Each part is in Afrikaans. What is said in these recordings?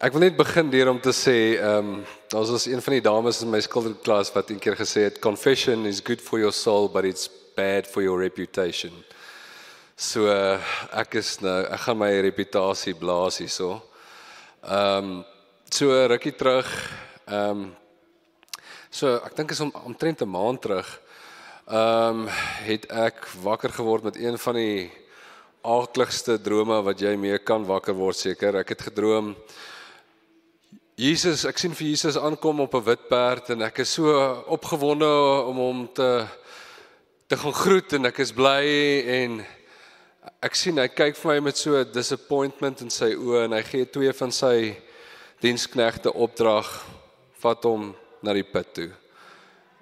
Ek wil net begin deur om te sê, daar was een van die dames in my skilderklas wat een keer gesê het, confession is good for your soul, but it's bad for your reputation. So, ek gaan my reputasie blaas hierso. So rukkie terug, so ek dink is omtrent 'n maand terug, het ek wakker geword met een van die aakligste drome wat jy mee kan wakker word seker. Ek het gedroom, ek sien vir Jesus aankom op 'n wit perd en ek is so opgewonde om hom te gaan groet en ek is bly en ek sien hy kyk vir my met so 'n disappointment in sy oë en hy gee 2 van sy diensknegte opdrag, vat hom na die put toe.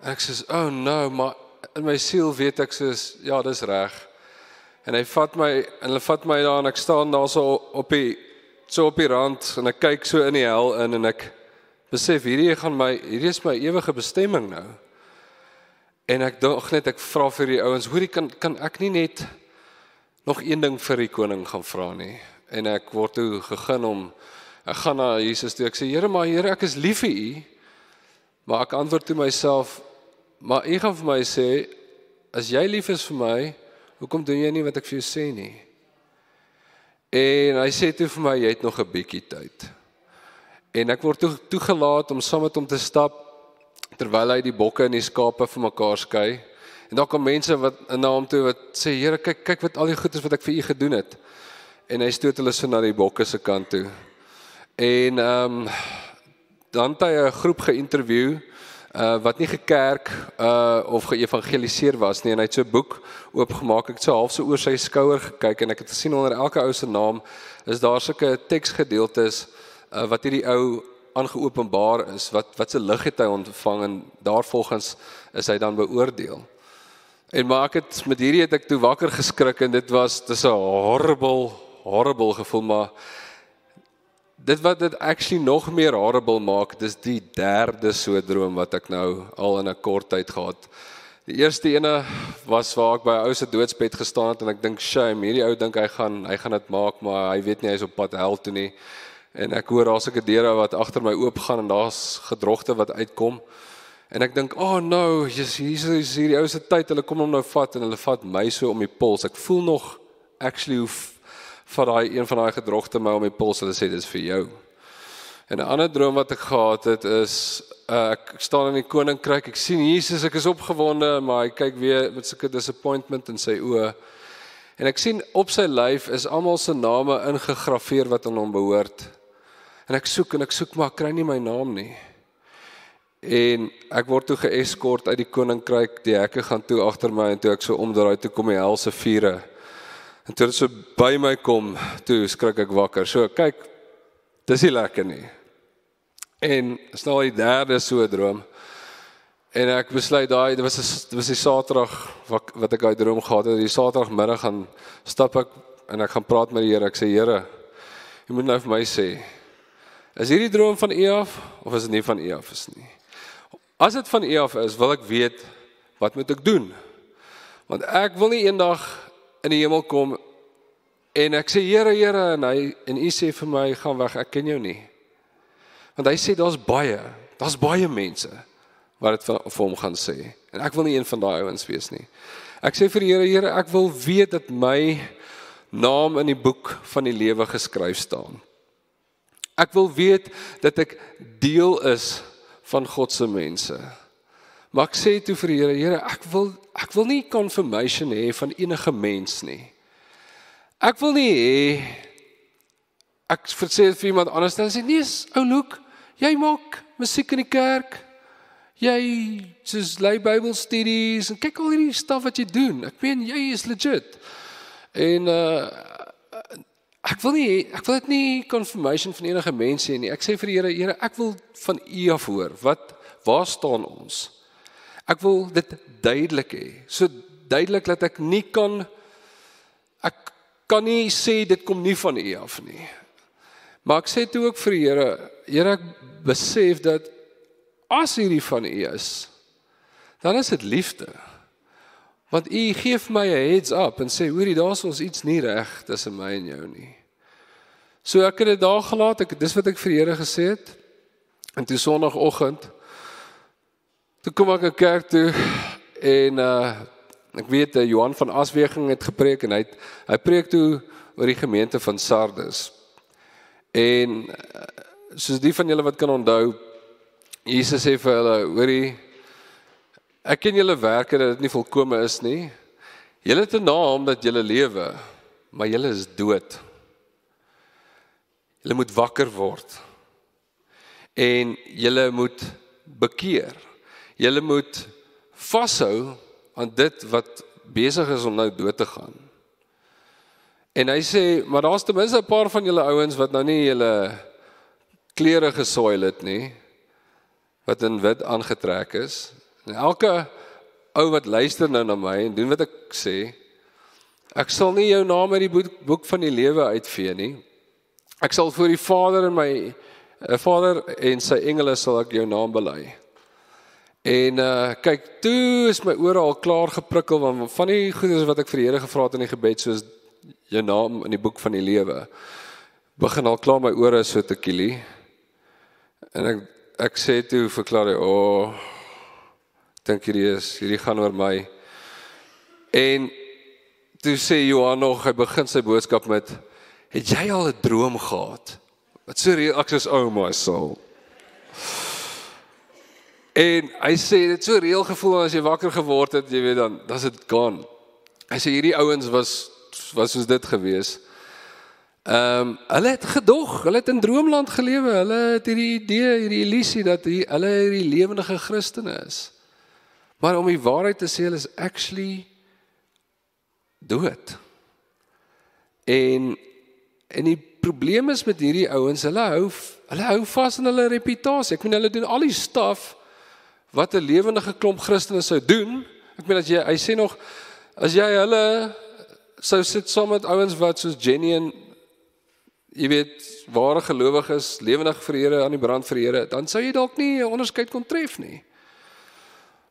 En ek sê, oh no, maar in my siel weet ek soos, ja, dis reg. En hulle vat my daar en ek staan daar so op die rand en ek kyk so in die hel in en ek besef, hierdie is my ewige bestemming nou. En ek dink net, ek vra vir die ouens, hoorie, kan ek nie net nog een ding vir die koning gaan vra nie? En ek word toe ek gaan na Jesus toe, ek sê, Here, ek is lief vir u, maar ek antwoord toe myself, maar u gaan vir my sê, as jy lief is vir my, hoekom doen jy nie wat ek vir jou sê nie? En hy sê toe vir my, jy het nog 'n bietjie tyd. En ek word toegelaat om saam met hom te stap, terwyl hy die bokke en die skape vir mekaar skei. En daar kom mense wat na hom toe wat sê, Here, kyk wat al die goed is wat ek vir u gedoen het. En hy stoot hulle so na die bokke se kant toe. En dan het hy 'n groep geïnterview, wat nie gekerk of geëvangeliseer was nie, en hy het so 'n boek oopgemaak, ek het so half so oor sy skouer gekyk, en ek het gesien onder elke ou se naam, is daar sulke teksgedeeltes, wat hierdie ou aangeopenbaar is, wat se lig het hy ontvang, en daarvolgens is hy dan beoordeel. En maar met hierdie het ek toe wakker geskrik, en dis 'n horrible gevoel, maar dit wat dit actually nog meer horrible maak, dis die derde so droom wat ek nou al in 'n kort tyd gehad. Die eerste ene was waar ek by 'n ou se doodsbed gestaan het en ek dink, shame, hierdie ou dink hy gaan dit maak, maar hy weet nie, hy is op pad hel toe nie. En ek hoor daar's 'n deure wat agter my oop gaan en daar's gedrogte wat uitkom. En ek dink, oh no, Jesus is hierdie ou se tyd, hulle kom hom nou vat en hulle vat my so om die pols. Ek voel nog actually hoe van een van daai gedrogte my om die pols, hulle sê, dis vir jou. En 'n ander droom wat ek gehad het is, ek staan in die koninkryk, ek sien Jesus, ek is opgewonde, maar hy kyk weer met sulke disappointment in sy oë. En ek sien op sy lyf is almal se name ingegraveer wat aan hom behoort. En ek soek, maar ek kry nie my naam nie. En ek word toe geeskort uit die koninkryk, die hekke gaan toe agter my, en toe ek so omdraai, toe kom die helse vure. En toe dit so by my kom, toe skrik ek wakker. So, kyk, dis nie lekker nie. En is nou al die derde so droom. En ek besluit dit was die Saterdag wat ek daai droom gehad het. Die Saterdagmiddag gaan stap ek en ek gaan praat met die Here. Ek sê, Here, jy moet nou vir my sê, is hierdie droom van U af of is dit nie van U af is nie? As dit van U af is, wil ek weet, wat moet ek doen? Want ek wil nie eendag in die hemel kom en ek sê, Here, en U sê vir my, gaan weg, ek ken jou nie. Want hy sê, daar's baie mense wat dit vir hom gaan sê. En ek wil nie een van daai ouens wees nie. Ek sê vir die Here, ek wil weet dat my naam in die boek van die lewe geskryf staan. Ek wil weet dat ek deel is van God se mense. Maar ek sê toe vir die Here, ek wil nie confirmation hê van enige mens nie. Ek wil nie hê, ek sê vir iemand anders, dan sê, nee, ou Luke, jy maak musiek in die kerk, jy soos lei Bybelstudies, en kyk al hierdie stuff wat jy doen, ek meen, jy is legit. En ek wil dit nie confirmation van enige mens hê nie. Ek sê vir die Here, ek wil van U af hoor, waar staan ons? Ek wil dit duidelik hê, so duidelik dat ek kan nie sê, dit kom nie van U af nie. Maar ek sê toe ook vir die Here, ek besef dat, as hierdie van U is, dan is dit liefde. Want U gee vir my 'n heads up, en sê, hoorie, daar's ons iets nie reg tussen my en jou nie. So ek het dit daar gelaat, dis wat ek vir die Here gesê het. En toe Sondagoggend, toe kom ek in kerk toe, en ek weet, Johan van Asweging het gepreek, en hy preek toe oor die gemeente van Sardes. En soos die van julle wat kan onthou, Jesus sê vir hulle, hoorie, ek ken julle werke dat dit nie volkome is nie. Julle het 'n naam dat julle lewe, maar julle is dood. Julle moet wakker word. En julle moet bekeer. Julle moet vashou aan dit wat besig is om nou dood te gaan. En hy sê, maar daar's ten minste 'n paar van julle ouens wat nou nie julle klere gesoil het nie, wat in wit aangetrek is. En elke ou wat luister nou na my en doen wat ek sê, ek sal nie jou naam uit die boek van die lewe uitvee nie. Ek sal voor die Vader en sy engele sal ek jou naam bely. En kyk, toe is my ore al klaar geprikkel, want van die goedes wat ek vir die Here gevra het in die gebed, soos jou naam in die boek van die lewe, begin al klaar my ore so te kielie. En ek sê toe, verklaar hy, dink hierdie gaan oor my. En toe sê Johan nog, hy begin sy boodskap met, het jy al 'n droom gehad? Wat so reël, ek is my soul. En hy sê, dit so reël gevoel, as jy wakker geword het, jy weet dan is dit gone. Hy sê, hierdie ouens was soos dit gewees. Hulle het gedog, hulle het in droomland gelewe, hulle het hierdie idee, hierdie illusie, dat hulle hierdie lewendige Christene is. Maar om die waarheid te sê, hulle is actually dood. En die probleem is met hierdie ouens, hulle hou vas aan hulle reputasie. Ek meen, hulle doen al die staf wat 'n lewendige klomp Christene sou doen. Ek meen, hy sê nog, as jy hulle sou sit saam met ouens wat soos Jenny en, jy weet, ware gelowiges, lewendig vir die Here, aan die brand vir die Here, dan sou jy dalk nie 'n onderskeid kon tref nie.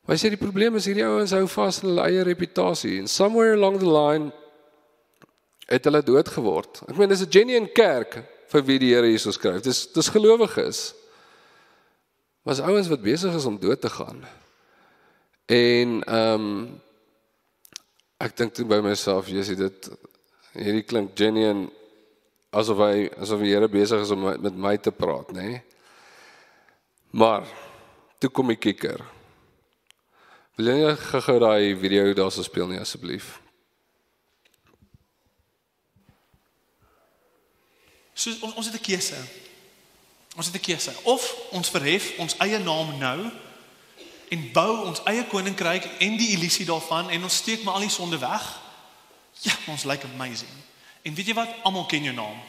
Maar hy sê, die probleem is, hierdie ouens hou vas aan hulle eie reputasie, and somewhere along the line, het hulle dood geword. Ek meen, dis 'n genuine kerk vir wie die Here hierso skryf. Dis gelowiges. Maar is ouens wat besig is om dood te gaan. En ek dink toe by myself, hierdie klink genuine, asof die Here besig is om met my te praat, nê? Maar toe kom die kikker. Wil jy nie gou daai video daar so speel nie, asseblief? So, ons het 'n keuse. Ons het 'n keuse. Of ons verhef ons eie naam nou en bou ons eie koninkryk en die illusie daarvan en ons steek maar al die sonde weg. Ja, ons lyk amazing. En weet jy wat? Almal ken jou naam.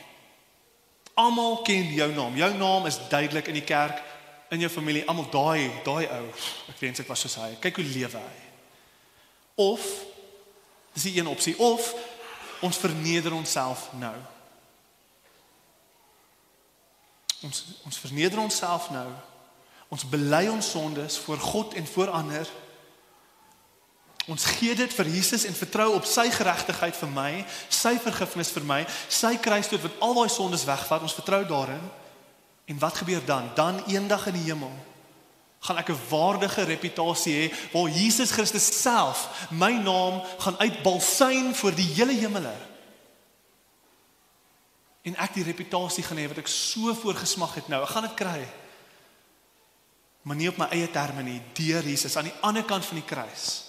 Almal ken jou naam. Jou naam is duidelik in die kerk, in jou familie, almal daai ou. Ek wens ek was soos hy. Kyk hoe lewe hy. Of dis die een opsie, of ons verneder onsself nou. Ons verneder onsself nou. Ons bely ons sondes voor God en voor ander. Ons gee dit vir Jesus en vertrou op sy geregtigheid vir my, sy vergifnis vir my, sy kruisdood wat al daai sondes wegvat. Ons vertrou daarin. En wat gebeur dan? Dan eendag in die hemel gaan ek 'n waardige reputasie hê waar Jesus Christus self my naam gaan uitbalsyn voor die hele hemele. En ek die reputasie gaan hê wat ek so voorgesmag het nou. Ek gaan dit kry. Maar nie op my eie terme nie, deur Jesus aan die ander kant van die kruis.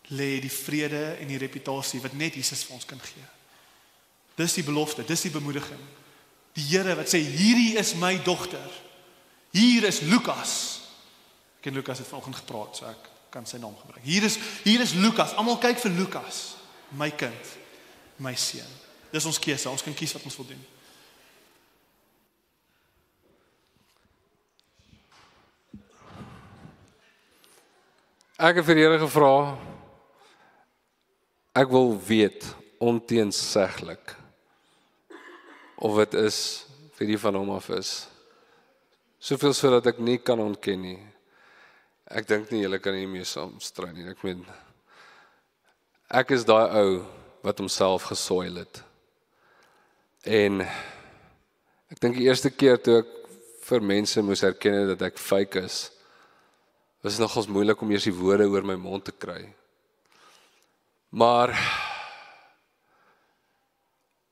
Lê die vrede en die reputasie wat net Jesus vir ons kan gee. Dis die belofte, dis die bemoediging. Die Here wat sê, hierdie is my dogter. Hier is Lukas. Ek en Lukas het vanoggend gepraat, so ek kan sy naam gebruik. Hier is Lukas. Almal kyk vir Lukas, my kind, my seun. Dis ons keuse, ons kan kies wat ons wil doen. Ek het vir die Here gevra, ek wil weet, onteenseglik, of dit is vir die van hom af is. Soveel sodat ek nie kan ontken nie. Ek dink nie julle kan hiermee saamstry nie. Ek meen, ek is daai ou wat homself gesoil het. En ek dink die eerste keer toe ek vir mense moes erken dat ek fake is, was nogals moeilik om eers die woorde oor my mond te kry. Maar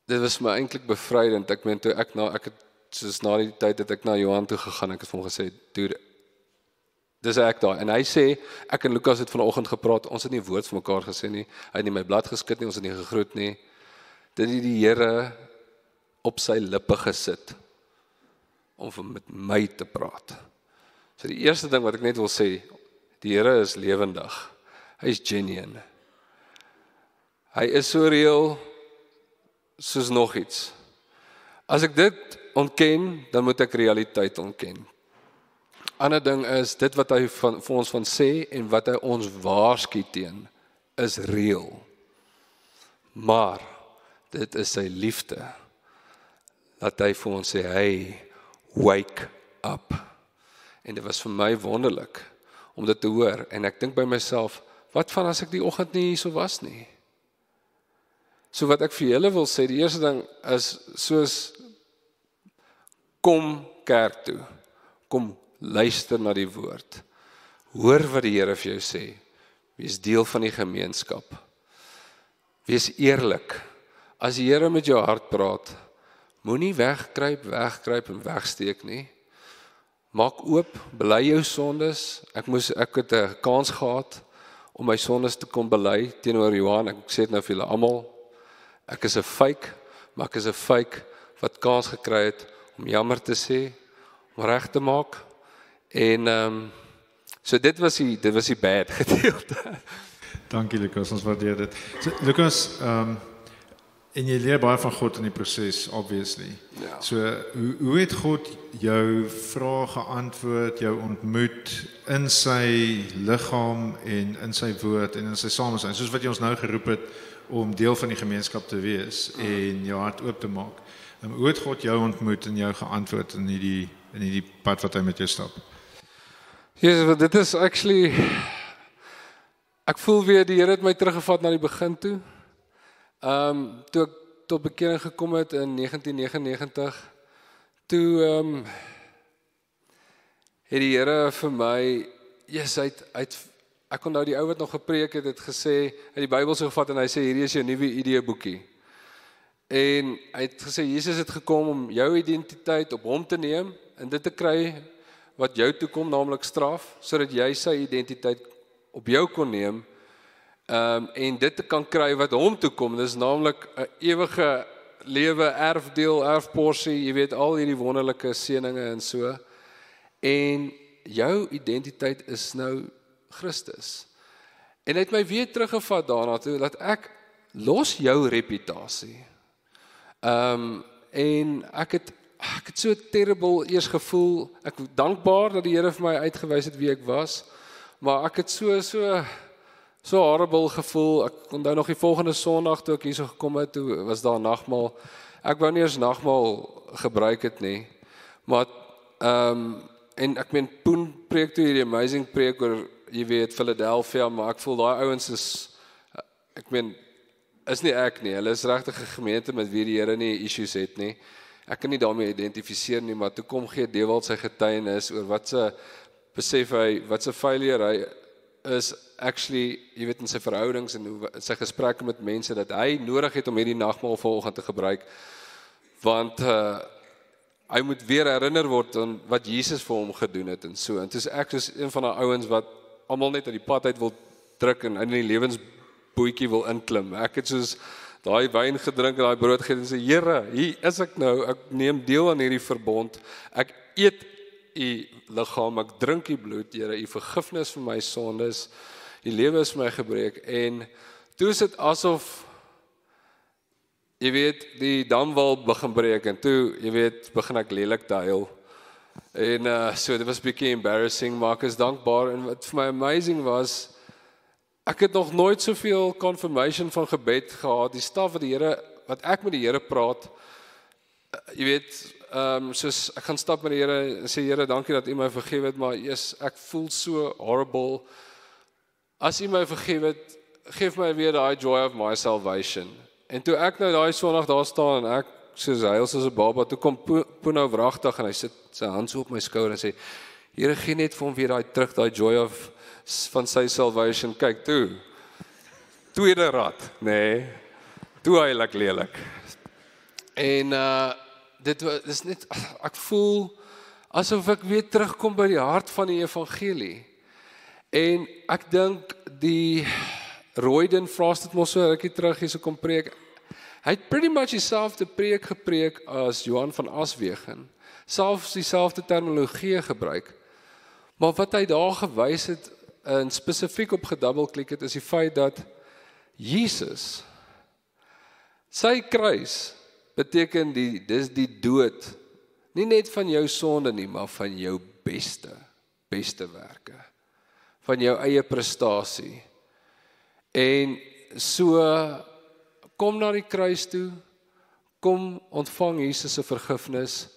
dit was my eintlik bevrydend. Ek meen toe ek het soos na die tyd dat ek na Johan toe gegaan, ek het vir hom gesê, dude, dis ek daar. En hy sê, ek en Lukas het vanoggend gepraat, ons het nie woord vir mekaar gesê nie. Hy het nie my blad geskit nie, ons het nie gegroet nie. Dit het die Here op sy lippe gesit om met my te praat. So die eerste ding wat ek net wil sê, die Here is lewendig. Hy is genuine. Hy is so reëel soos nog iets. As ek dit ontken, dan moet ek realiteit ontken. Ander ding is, dit wat hy vir ons van sê en wat hy ons waarsku teen, is reëel. Maar, dit is sy liefde, dat hy vir ons sê, hey, wake up. En dit was vir my wonderlik, om dit te hoor, en ek dink by myself, wat van as ek die oggend nie hier so was nie? So wat ek vir julle wil sê, die eerste ding is, soos, kom kerk toe, kom luister na die woord, hoor wat die Here vir jou sê, wees deel van die gemeenskap, wees eerlik, as die Here met jou hart praat, moenie wegkruip en wegsteek nie, maak oop, bely jou sondes, ek het 'n kans gehad, om my sondes te kom bely, teenoor Johan, ek sê dit nou vir julle almal, ek is 'n fake, maar ek is 'n fake, wat kans gekry het, om jammer te sê, om reg te maak, en so dit was die bad gedeelte. Dankie Lukas, ons waardeer dit. So, Lukas, en jy leer baie van God in die proses, obviously. Ja. So, hoe het God jou vrae geantwoord, jou ontmoet in sy liggaam en in sy woord en in sy samesyn, soos wat jy ons nou geroep het om deel van die gemeenskap te wees en jou hart oop te maak. Hoe het God jou ontmoet en jou geantwoord in hierdie pad wat hy met jou stap? Jesus, dit is actually, ek voel weer die Here het my teruggevat na die begin toe. Toe ek tot bekering gekom het in 1999, toe het die Here vir my, ek onthou die ou wat nog gepreek het gesê, hy die Bybel so gevat en hy sê, hierdie is jou nuwe ideeboekie. En hy het gesê, Jesus het gekom om jou identiteit op hom te neem, en dit te kry, wat jou toekom, naamlik straf, sodat jy sy identiteit op jou kon neem, en dit te kan kry wat hom toekom, dis naamlik 'n ewige lewe, erfdeel, erfporsie, jy weet, al hierdie wonderlike seëninge en so, en jou identiteit is nou Christus. En hy het my weer teruggevat daarna toe, dat ek los jou reputasie. En ek het so terrible eers gevoel, ek dankbaar dat die Here vir my uitgewys het wie ek was, maar ek het so horrible gevoel. Ek onthou nog die volgende Sondag toe ek hier so gekom het, toe was daar nagmaal. Ek wou nie eens nagmaal gebruik het nie, maar en ek meen Poen preek toe hierdie amazing preek oor, jy weet, Philadelphia, maar ek voel daai ouens is, ek meen, is nie ek nie, hulle is regtig 'n gemeente met wie die Here nie issues het nie. Ek kan nie daarmee identifiseer nie, maar toe kom gee Dewald sy getuienis oor wat se failure hy is actually, jy weet, in sy verhoudings en sy gesprekke met mense, dat hy nodig het om hierdie nagmaal vanoggend te gebruik, want hy moet weer herinner word aan wat Jesus vir hom gedoen het en so. En toe is ek soos een van die ouens wat almal net uit die pad uit wil druk en in die lewensbootjie wil inklim. Ek het soos daai wyn gedrink en daai brood gegee en sê, Here, hier is ek nou, ek neem deel aan hierdie verbond. Ek eet u liggaam, ek drink u bloed, Here, u vergifnis vir my sondes. Die lewe is vir my gebreek, en toe is dit asof, jy weet, die damwal begin breek, en toe, jy weet, begin ek lelik te huil, en so, dit was bietjie embarrassing, maar ek is dankbaar, en wat vir my amazing was, ek het nog nooit soveel confirmation van gebed gehad, die staf wat die Here, wat ek met die Here praat, jy weet, soos, ek gaan stap met die Here, en sê, Here, dankie dat u my vergewe het, maar yes, ek voel so horrible. As u my vergewe het, geef my weer daai joy of my salvation. En toe ek nou daai Sondag daar staan, en ek soos huil soos 'n baba. Toe kom Pono wragtig en hy sit sy hand so op my skouer en sê, Here, gee net vir hom weer daai joy of van sy salvation. Kyk toe. Tweede rad, nee. Toe heilig lelik. En dis net ek voel asof ek weer terugkom by die hart van die evangelie. En ek dink die Royden Frost het mos so rukkie terug hier so kom preek. Hy het pretty much dieselfde preek gepreek as Johan van Aswegen. Selfs dieselfde terminologie gebruik. Maar wat hy daar gewys het en spesifiek op gedubbelklik het is die feit dat Jesus sy kruis beteken dis die dood nie net van jou sonde nie, maar van jou beste werke, van jou eie prestasie. En so kom na die kruis toe, kom ontvang Jesus se vergifnis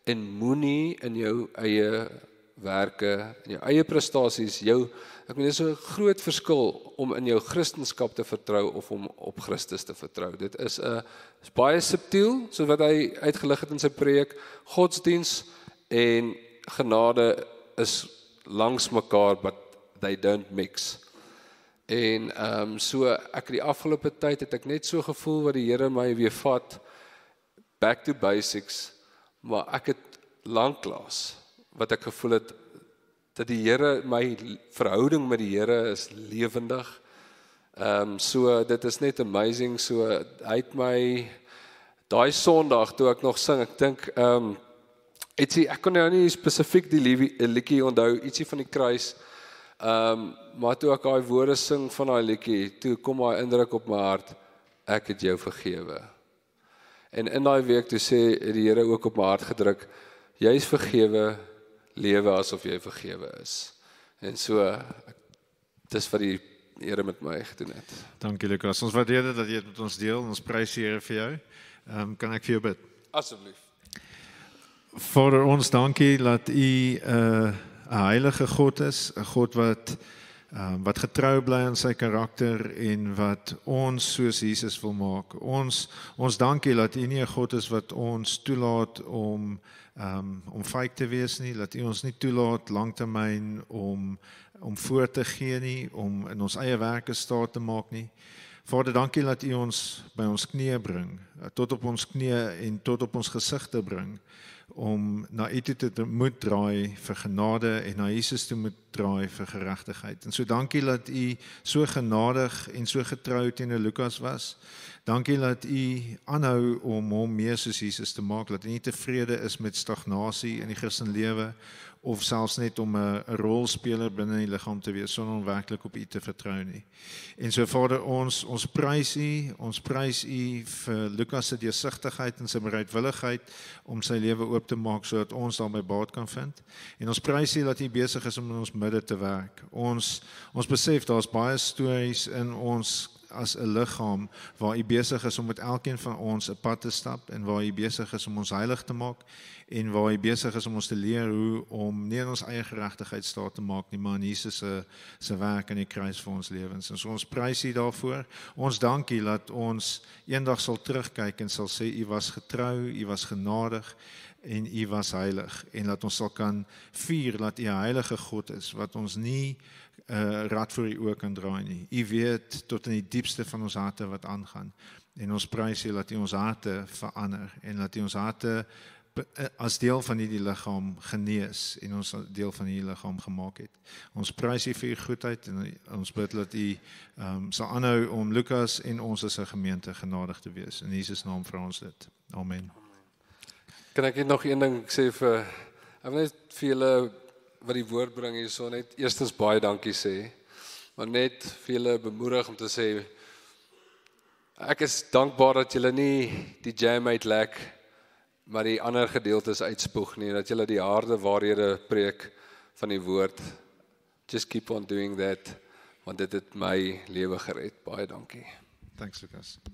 en moenie in jou eie werke, in jou eie prestasies, ek meen, dit is 'n groot verskil om in jou Christendom te vertrou of om op Christus te vertrou. Dit is baie subtiel, soos wat hy uitgelig het in sy preek. Godsdiens en genade is langs mekaar, but they don't mix. En so ek die afgelope tyd het ek net so gevoel wat die Here my weer vat back to basics, maar ek het lanklaas wat ek gevoel het dat die Here, my verhouding met die Here is lewendig. So dit is net amazing. So hy het my daai Sondag toe ek nog sing, ek dink ietsie, ek kon nou nie spesifiek die liedjie onthou, ietsie van die kruis. Maar toe ek daai woorde sing van daai liedjie, toe kom daai indruk op my hart, ek het jou vergewe. En in daai week toe sê die Here ook op my hart gedruk, jy is vergewe, lewe asof jy vergewe is. En so, dis wat die Here met my gedoen het. Dankie Lukas, ons waardeer dit dat jy dit met ons deel, ons prys die Here vir jou. Kan ek vir jou bid? Asseblief. Vader, ons dankie dat U 'n heilige God is, 'n God wat getrou bly aan sy karakter en wat ons soos Jesus wil maak. Ons dankie dat U nie 'n God is wat ons toelaat om fake te wees nie, dat U ons nie toelaat langtermyn om voor te gee nie, om in ons eie werke staat te maak nie. Vader, dankie dat U ons by ons knieë bring, tot op ons knieë en tot op ons gesigte bring, om na U toe te moet draai vir genade en na Jesus toe moet draai vir geregtigheid. En so dankie dat U so genadig en so getrou teenoor Lukas was. Dankie dat U aanhou om hom meer soos Jesus te maak, dat U nie tevrede is met stagnasie in die Christenlewe of selfs net om 'n rolspeler binne die liggaam te wees sonder om werklik op U te vertrou nie. En so Vader, ons prys U vir Lukas se deursigtigheid en sy bereidwilligheid om sy lewe oop te maak sodat ons daarby baat kan vind. En ons prys U dat U besig is om in ons midde te werk. Ons besef daar's baie stories in ons as 'n liggaam waar U besig is om met elkeen van ons 'n pad te stap en waar U besig is om ons heilig te maak en waar U besig is om ons te leer hoe om nie in ons eie geregtigheid staat te maak nie, maar in Jesus se werk aan die kruis vir ons lewens. En so ons prys U daarvoor. Ons dankie dat ons eendag sal terugkyk en sal sê U was getrou, U was genadig en U was heilig en dat ons sal kan vier dat U 'n heilige God is wat ons nie rad voor U oë kan draai nie. U weet tot in die diepste van ons harte wat aangaan. En ons prys U dat U ons harte verander en dat U ons harte as deel van hierdie liggaam genees en ons deel van hierdie liggaam gemaak het. Ons prys U vir U goedheid en ons bid dat U sal aanhou om Lukas en ons as 'n gemeente genadig te wees. In Jesus naam vra ons dit. Amen. Kan ek net nog een ding sê ek wil net vir julle wat die woord bring hier so net eerstens baie dankie sê, maar net vir julle bemoedig om te sê ek is dankbaar dat julle nie die jam uitlek, maar die ander gedeeltes uitspoeg nie, dat julle die harde waarhede preek van die woord. Just keep on doing that, want dit het my lewe gered. Baie dankie. Thanks Lucas.